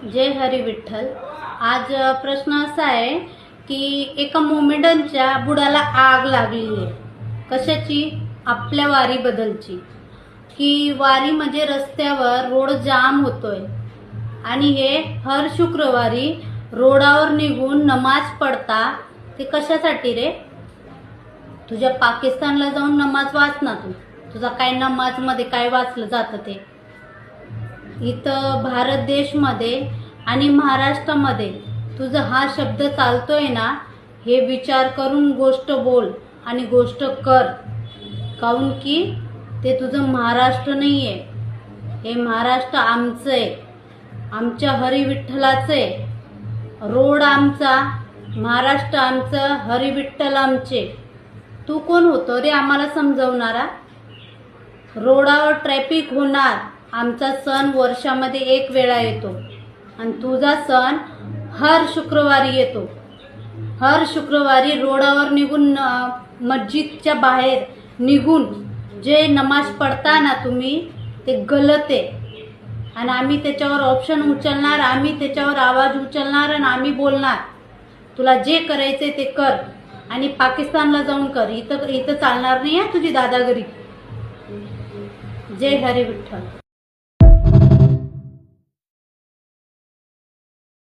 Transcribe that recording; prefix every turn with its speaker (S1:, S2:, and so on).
S1: जय हरी विठ्ठल। आज प्रश्न असा आहे की एका मोमेडनच्या बुडाला आग लागली आहे। कशाची? आपल्या वारी बदलची। की वारी म्हणजे रस्त्यावर रोड जाम होतोय आणि हे हर शुक्रवारी रोडावर निघून नमाज पडता। ते कशासाठी रे? तुझ्या पाकिस्तानला जाऊन नमाज वाच ना। तुझा काय नमाज मध्ये काय वाचलं जातं ते? इथं भारत देश मध्ये आणि महाराष्ट्रामध्ये तुझा हा शब्द चालतोय ना, हे विचार करून गोष्ट बोल आणि गोष्ट कर। काऊन की ते तुझं महाराष्ट्र नाहीये, हे महाराष्ट्र आमचं आहे, आमच्या हरी विठ्ठलाचं आहे। रोड आमचा, महाराष्ट्र आमचं, हरी विठ्ठल आमचे। तू कोण होतो रे आम्हाला समजवणारा? रोडावर ट्रॅफिक होणार, आमचा सण वर्षामध्ये एक वेळा येतो आणि तुझा सण हर शुक्रवारी येतो। हर शुक्रवारी रोडावर निघून मस्जिदच्या बाहेर निघून जे नमाज पडता ना तुम्ही, ते गलत आहे आणि आम्ही त्याच्यावर ऑप्शन उचलणार, आम्ही त्याच्यावर आवाज उचलणार आणि आम्ही बोलणार। तुला जे करायचे ते कर आणि पाकिस्तानला जाऊन कर। इथं चालणार नाही आहे तुझी दादागिरी। जय हरी विठ्ठल।